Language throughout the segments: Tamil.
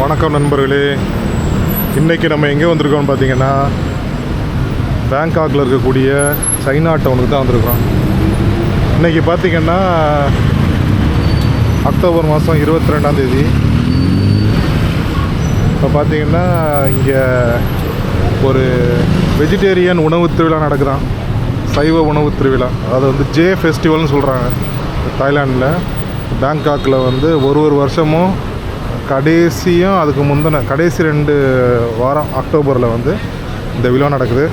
வணக்கம் நண்பர்களே. இன்றைக்கி நம்ம எங்கே வந்திருக்கோம்னு பார்த்தீங்கன்னா பேங்காக்கில் இருக்கக்கூடிய சைனா டவுனுக்கு தான் வந்திருக்கிறோம். இன்றைக்கி பார்த்திங்கன்னா அக்டோபர் மாதம் 22ஆம் தேதி. இப்போ பார்த்திங்கன்னா இங்கே ஒரு வெஜிடேரியன் உணவு திருவிழா நடக்குதான், சைவ உணவு திருவிழா. அது வந்து ஜே ஃபெஸ்டிவல்னு சொல்கிறாங்க. தாய்லாண்டில் பேங்காக்கில் வந்து ஒரு வருஷமும் கடைசியும் அதுக்கு முந்தின கடைசி 2 வாரம் அக்டோபரில் வந்து இந்த விழா நடக்குது.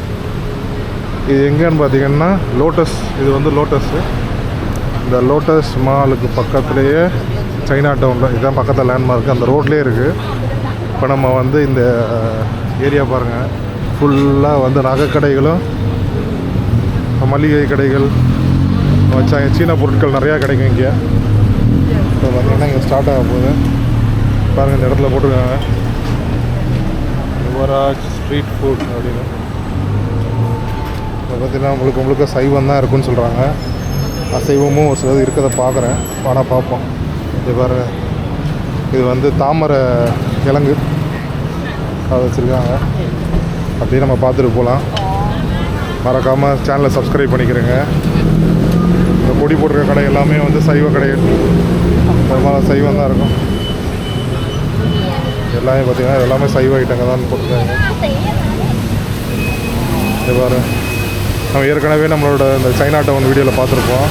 இது எங்கேன்னு பார்த்திங்கன்னா லோட்டஸ், இது வந்து லோட்டஸ்ஸு. இந்த லோட்டஸ் மாலுக்கு பக்கத்துலேயே சைனா டவுனில் இதுதான் பக்கத்தில் லேண்ட்மார்க்கு, அந்த ரோட்லேயே இருக்குது. இப்போ நம்ம வந்து இந்த ஏரியா பாருங்கள், ஃபுல்லாக வந்து நகைக்கடைகளும் மளிகை கடைகள் வச்சாங்க. சீன பொருட்கள் நிறையா கிடைக்கும் இங்கே. இப்போ பார்த்திங்கன்னா இங்கே ஸ்டார்ட் ஆக போகுது பாருங்கள். இந்த இடத்துல போட்டிருக்காங்க யுவராஜ் ஸ்ட்ரீட் ஃபுட் அப்படின்னு. இப்போ பார்த்திங்கன்னா முழுக்க சைவம் தான் இருக்குன்னு சொல்கிறாங்க. அசைவமும் ஒரு சிலது இருக்கிறத பார்க்குறேன், ஆனால் பார்ப்போம். இது பாருங்கள், இது வந்து தாமரை கிழங்கு அதை வச்சுருக்காங்க. அப்படியே நம்ம பார்த்துட்டு போகலாம். மறக்காமல் சேனலை சப்ஸ்கிரைப் பண்ணிக்கிறேங்க. இந்த கொடி போட்டிருக்க கடை எல்லாமே வந்து சைவ கடைகள், பெரும்பாலும் சைவம் தான் இருக்கும். எல்லாமே பார்த்திங்கன்னா எல்லாமே சைவ ஐட்டங்க தான் போட்டிருக்காங்க. இது பாரு, நம்ம ஏற்கனவே நம்மளோட இந்த சைனா டவுன் வீடியோவில் பார்த்துருப்போம்.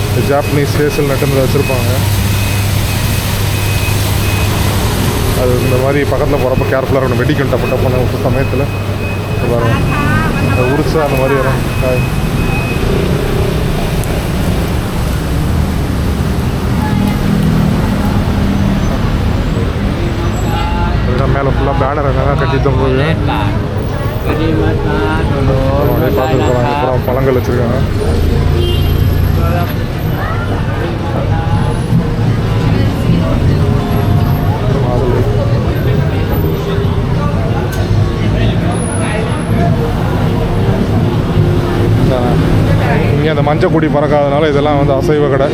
இந்த ஜாப்பனீஸ் ஃபேஷியல் நட்டுன்னு வச்சுருப்பாங்க. அது இந்த மாதிரி பக்கத்தில் போகிறப்ப கேர்ஃபுல்லாக இருக்கணும், வெடிக்கும் டப்பு டப்புன்னு ஒரு சமயத்தில். பாருங்கள், உரிச்சா அந்த மாதிரி வரும் காய். மேலே ஃபுல்லாக பேனர் என்னென்னா கட்டி தொங்குது. அப்படியே பார்த்துட்டு போகிறாங்க. அப்புறம் பழங்கள் வச்சுருக்காங்க. இங்கே அந்த மஞ்சள் கொடி பறக்காதனால இதெல்லாம் வந்து அசைவ கடை,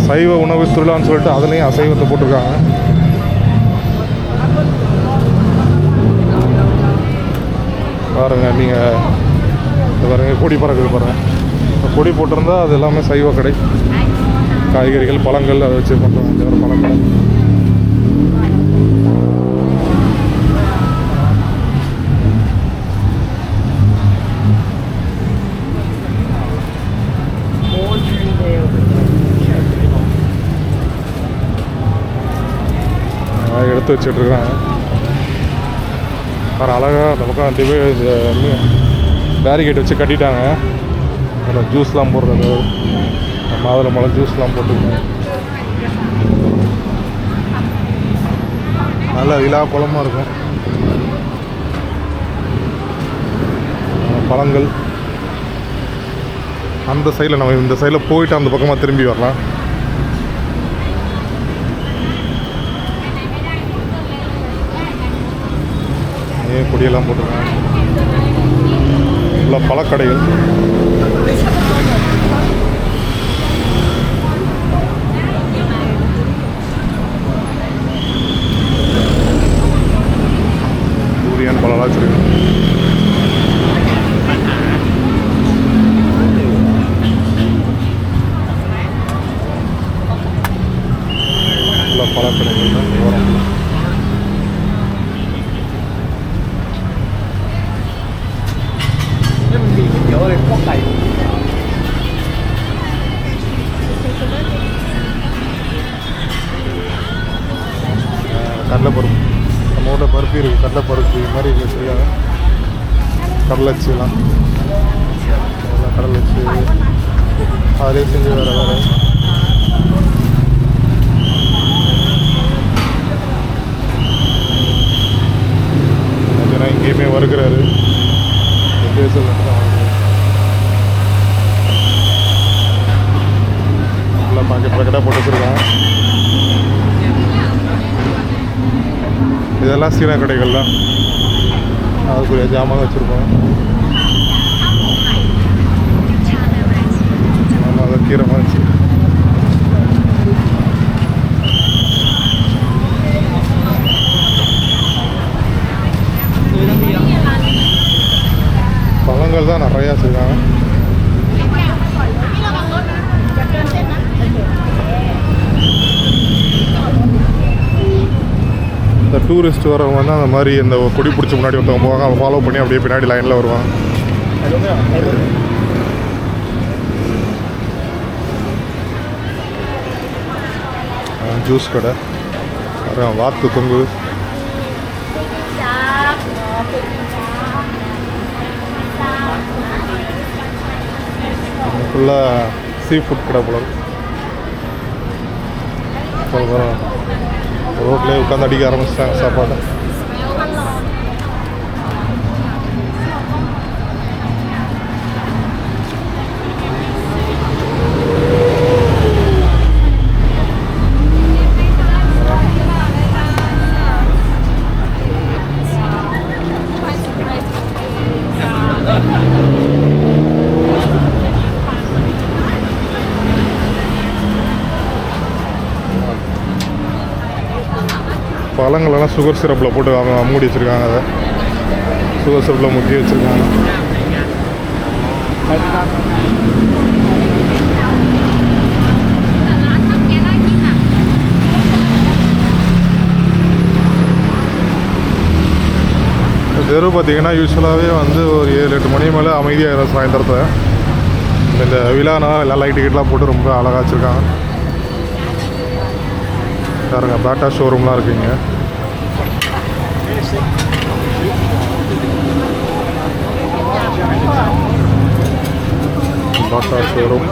சைவ உணவு திருவிழான்னு சொல்லிட்டு அதுலேயும் அசைவத்தை போட்டிருக்காங்க. பாருங்கள், நீங்கள் பாருங்கள், கொடி பறக்குது பாருங்கள். கொடி போட்டிருந்தா அது எல்லாமே சைவ கடை. காய்கறிகள், பழங்கள் அதை வச்சு பண்ணுறாங்க. ஒரு பழங்கள் எடுத்து வச்சுட்ருக்காங்க. வேறு அழகாக அந்த பக்கம் பேரிகேட் வச்சு கட்டிட்டாங்க. அதில் ஜூஸ்லாம் போடுறது, மாதுளம்பழம் ஜூஸ்லாம் போட்டுருக்காங்க. நல்ல விழா குளமாக இருக்கும். பழங்கள் அந்த சைடில், நம்ம இந்த சைடில் போயிட்டு அந்த பக்கமாக திரும்பி வரலாம். கொடியெல்லாம் போட்டிருக்காங்க. ஃபுல்லாக பழக்கடைகள். டூரியான் பழம்லாம் வச்சுருக்காங்க. ஃபுல்லாக பழக்கடைகள் தான் வரும். கடலைப்பருப்பு, நம்ம ஊரில் பருப்பி இருக்குது, கடலைப்பருப்பு மாதிரி வச்சுருக்காங்க. கடலச்சிலாம் கடல் வச்சு அதிலே செஞ்சு வேறு வேறு எங்கேயுமே வறுக்கிறாரு. பேசல் தான் நல்லா பாக்கெட் பாக்கெட்டாக போட்டு வச்சுருக்காங்க. இதெல்லாம் சீன கடைகள் தான், அதுக்குரிய ஜாமான் வச்சுருப்போம். நம்ம அதை கீரை மாதிரி இந்த டூரிஸ்ட் வரவங்க வந்து அந்த மாதிரி இந்த கொடி பிடிச்சி முன்னாடி ஒருத்தவங்க போவாங்க, அவங்க ஃபாலோ பண்ணி அப்படியே பின்னாடி லைனில் வருவாங்க. ஜூஸ் கடை, வாத்து தொங்கு, ஃபுல்லாக சீ ஃபுட் கடை போல. ரோட்லேயே உட்காந்து அடிக்க ஆரம்பிச்சிட்டாங்க சாப்பாடு. பழங்களெல்லாம் சுகர் சிரப்பில் போட்டு மூடி வச்சுருக்காங்க. அதை சுகர் சிரப்பில் முக்கி வச்சுருக்காங்க. தெரு பார்த்திங்கன்னா யூஸ்வலாகவே வந்து ஒரு 7-8 மணி மேலே அமைதியாக சாயந்தரத்தை. இந்த விழானா எல்லாம் லைட் கிட்டலாம் போட்டு ரொம்ப அழகாக வச்சுருக்காங்க. பாருங்க, பேட்டா ஷோரூம்லாம் இருக்குங்க. பாட்டா ஷோரூம்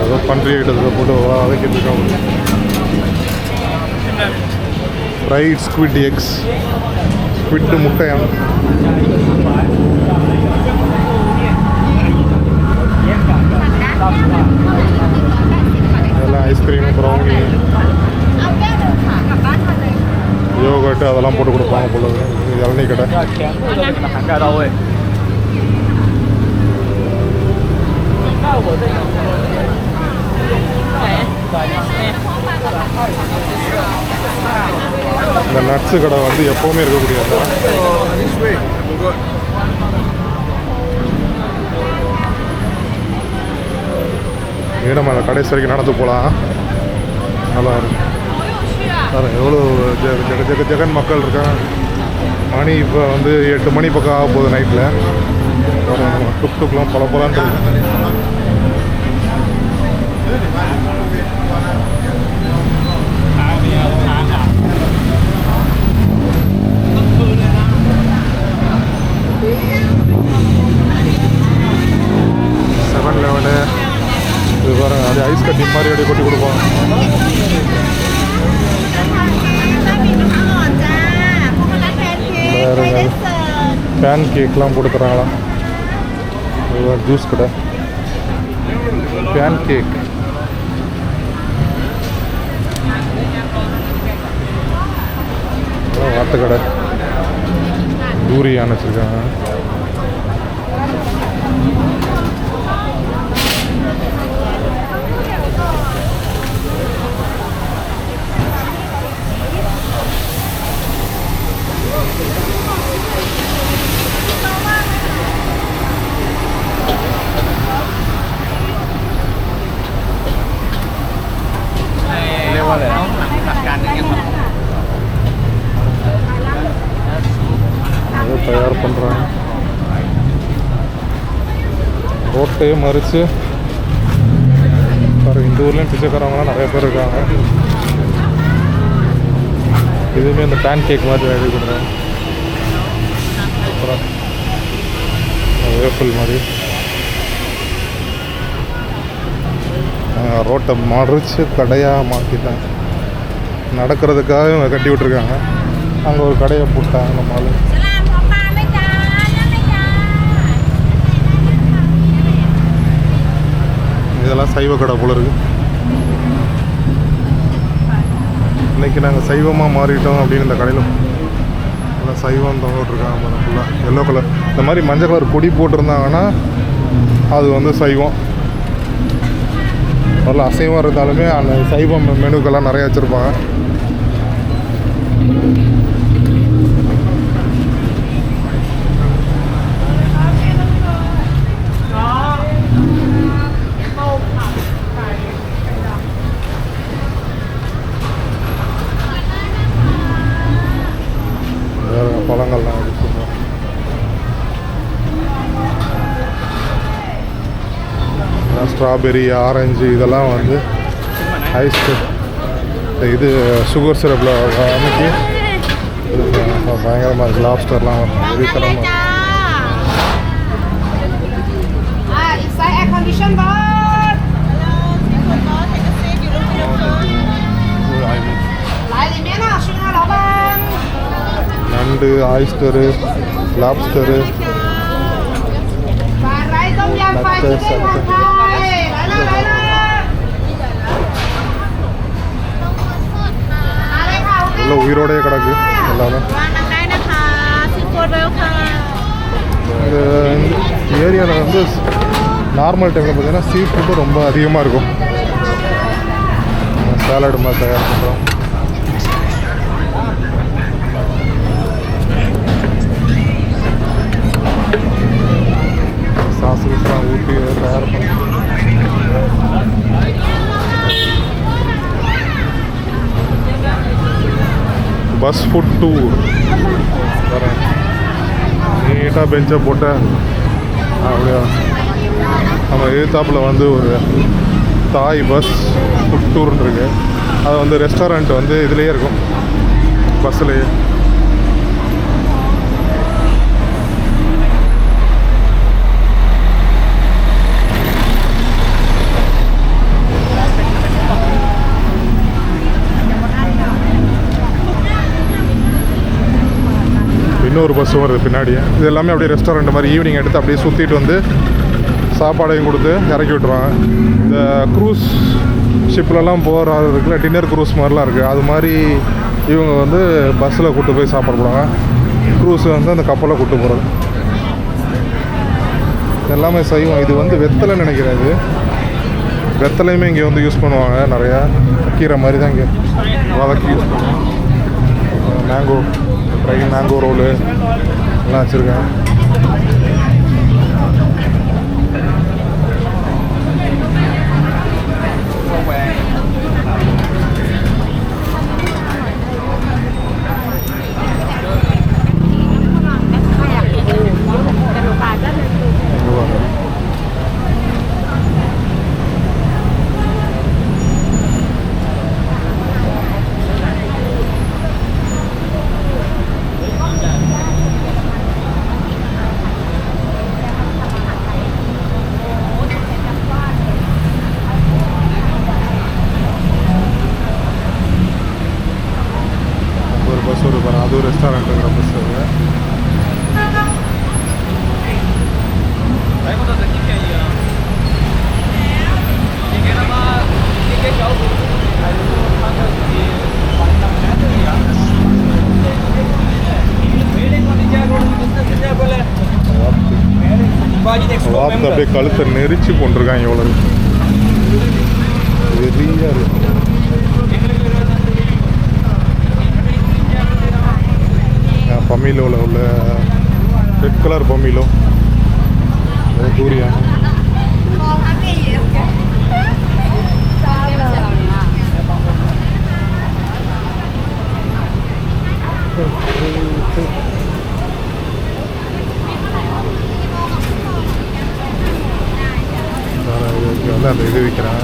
ஏதோ பன்றி ஐட்டத்தை போட்டு வதக்கிட்டு இருக்காங்க. ஃப்ரைட் ஸ்குவிட் எக்ஸ், ஸ்குவிட் முட்டையாம். அதெல்லாம் ஐஸ்கிரீம், ப்ரௌனி, யோகர்ட்டு அதெல்லாம் போட்டு கொடுப்பாங்க போல. இளநீ கடை. இந்த நட்ஸு கடை வந்து எப்போவுமே இருக்கக்கூடியது. நம்ம அந்த கடைசி வரைக்கும் நடந்து போகலாம். நல்லா இருக்கும். எவ்வளோ ஜெகன் மக்கள் இருக்காங்க. மணி இப்போ வந்து 8 மணி பக்கம் ஆக போகுது நைட்டில். டுக் டுக்லாம் பல பலான்னு இருக்கு. இது பாருங்க, அது ஐஸ் கட்டி மாதிரி அப்படியே கொட்டி கொடுப்பாங்க. பேன் கேக்லாம் போட்டு தராங்களா. ஜூஸ் கடை, பேன் கேக். வாத்து கடை, டூரியான்னு வச்சுருக்காங்க. தயார் பண்ணுறாங்க. ரோட்டையே மறித்து பாருங்க. இந்த ஊர்லேயும் பிச்சைக்காரவங்களாம் நிறைய பேர் இருக்காங்க. இதுவுமே இந்த பேன் கேக் மாதிரி ரெடி பண்ணுறாங்க. அப்புறம் வேஃபில் மாதிரி ரோட்டை மறித்து கடையாக மாற்றிட்டாங்க. நடக்கிறதுக்காக இவங்க கட்டி விட்ருக்காங்க. அங்கே ஒரு கடையை போட்டாங்க. நம்மளால இதெல்லாம் சைவ கடை போல இருக்குது. இன்றைக்கி நாங்கள் சைவமாக மாறிட்டோம் அப்படின்னு இந்த கடையில் எல்லாம் சைவம் தொங்கிட்டுருக்காங்க. ஃபுல்லாக எல்லோ கலர், இந்த மாதிரி மஞ்சள் கலர் கொடி போட்டிருந்தாங்கன்னா அது வந்து சைவம். அதில் அசைவம் இருந்தாலுமே அந்த சைவம் மெனுக்கெல்லாம் நிறையா வச்சுருப்பாங்க. ஸ்ட்ராபெரி, ஆரஞ்சு இதெல்லாம் வந்து ஐஸ். இது சுகர் சிரப்பில் அமைக்கி பயங்கரமாக இருக்குது. லாப்ஸ்டர்லாம் வெறித்தனமாக. நண்டு, ஆயிஸ்டரு, லாப்ஸ்டரு, எல்லாம் உயிரோடையே கிடக்கு எல்லாமே. இந்த ஏரியாவில் வந்து நார்மல் டைமில் பார்த்தீங்கன்னா சீ ஃபுட்டு ரொம்ப அதிகமாக இருக்கும். சாலடு மாதிரி தயார் பண்ணுறோம். சாஸ்லாம் ஊற்றி தயார் பண்ணுறோம். பஸ் ஃபுட் டூர் வரேன். நீட்டாக பெஞ்சை போட்டு அப்படியே நம்ம எதிர்த்தாப்பில் வந்து ஒரு தாய் பஸ் ஃபுட் டூர்னு இருக்குது. அது வந்து ரெஸ்டாரண்ட் வந்து இதுலேயே இருக்கும், பஸ்ஸுலேயே. இன்னொரு பஸ்ஸும் வருது பின்னாடியே. இது எல்லாமே அப்படியே ரெஸ்டாரண்ட் மாதிரி ஈவினிங் எடுத்து அப்படியே சுற்றிட்டு வந்து சாப்பாடையும் கொடுத்து இறக்கி விட்ருவாங்க. இந்த க்ரூஸ் ஷிப்லலாம் போகிற இருக்குல்ல, டின்னர் க்ரூஸ் மாதிரிலாம் இருக்குது. அது மாதிரி இவங்க வந்து பஸ்ஸில் கூப்பிட்டு போய் சாப்பாடு போடுவாங்க. க்ரூஸ் வந்து அந்த கப்பலில் கூப்பிட்டு போகிறது. எல்லாமே செய்வோம். இது வந்து வெத்தலை நினைக்கிறேன். இது வெத்தலையுமே இங்கே வந்து யூஸ் பண்ணுவாங்க. நிறையா கீரை மாதிரி தான் இங்கே வதக்கி யூஸ் பண்ணுவாங்க. மேங்கோ ட்ரை மேங்கோ ரோலு எல்லாம் வச்சுருக்கேன். அது ரெஸ்டாரண்ட்டுங்கிற பஸ் அது. வார்த்தை அப்படியே கழுத்தை நெரிச்சு கொண்டிருக்காங்க. எவ்வளோ வெறியா இருக்கு. பமீலோவில் உள்ள ரெட் கலர் பமீலோ தூரியா. வந்து அந்த இது விற்கிறேன்.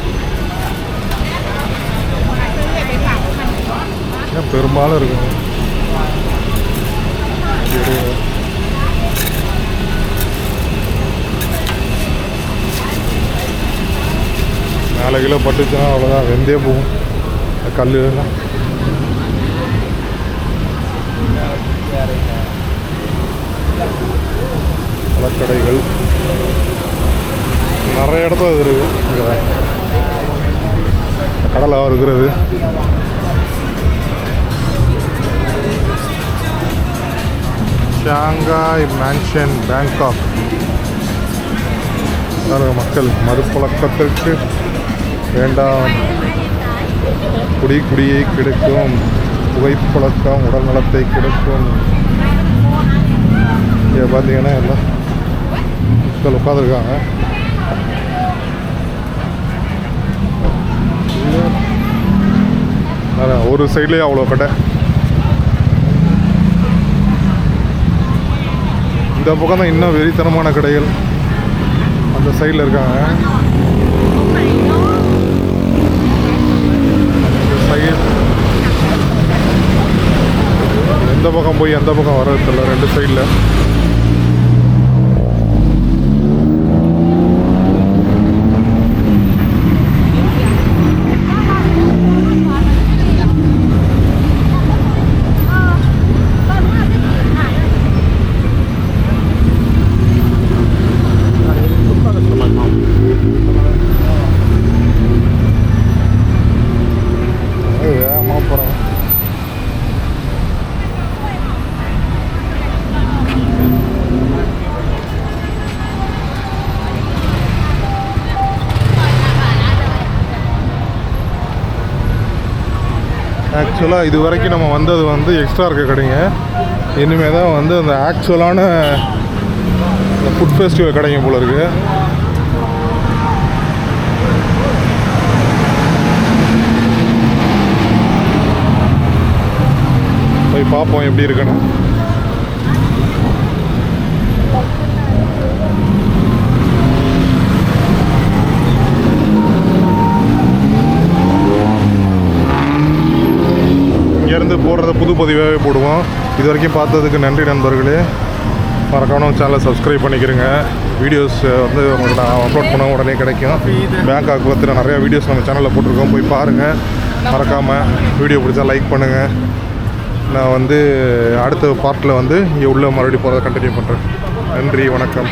பெரும்பாலும் இருக்குங்க. நாலு கிலோ பட்டுச்சுன்னா அவ்வளோதான், வெந்தே போகும் கல்லுலாம். பழக்கடைகள் நிறைய இடத்துல இது இருக்குது. கடலாக இருக்கிறது. Shanghai mansion Bangkok. மக்கள் மதுப்பழக்கத்திற்கு வேண்டாம். குடியை கெடுக்கும். புகைப்பழக்கம் உடல் நலத்தை கெடுக்கும். இங்கே பார்த்தீங்கன்னா எல்லாம் மக்கள் உட்காந்துருக்காங்க. ஒரு சைட்லேயே அவ்வளோ கடை. இந்த பக்கம் தான் இன்னும் வெறித்தனமான கடைகள் அந்த சைடில் இருக்காங்க. போய் எந்த பக்கம் வர்றது தெரியல, 2 சைடில். வேகமாக போகிறோம். ஆக்சுவலாக இது வரைக்கும் நம்ம வந்தது வந்து எக்ஸ்ட்ரா இருக்க கடைங்க. இனிமேல் தான் வந்து அந்த ஆக்சுவலான இந்த ஃபுட் ஃபெஸ்டிவல் கடைங்க போல இருக்குது. போய் பார்ப்போம் எப்படி இருக்குன்னு. இங்கேருந்து போடுறத புது பதிவாகவே போடுவோம். இது வரைக்கும் பார்த்ததுக்கு நன்றி நண்பர்களே. மறக்காம சேனலை சப்ஸ்கிரைப் பண்ணிக்கிறேங்க. வீடியோஸ் வந்து உங்களுக்கு நான் அப்லோட் பண்ண உடனே கிடைக்கும். பேங்காக் பற்றின நிறையா வீடியோஸ் நம்ம சேனலில் போட்டிருக்கோம், போய் பாருங்கள். மறக்காமல் வீடியோ பிடிச்சா லைக் பண்ணுங்கள். நான் வந்து அடுத்த பார்ட்டில் வந்து இங்கே உள்ள மறுபடியும் போகிறத கண்டினியூ பண்ணுறேன். நன்றி, வணக்கம்.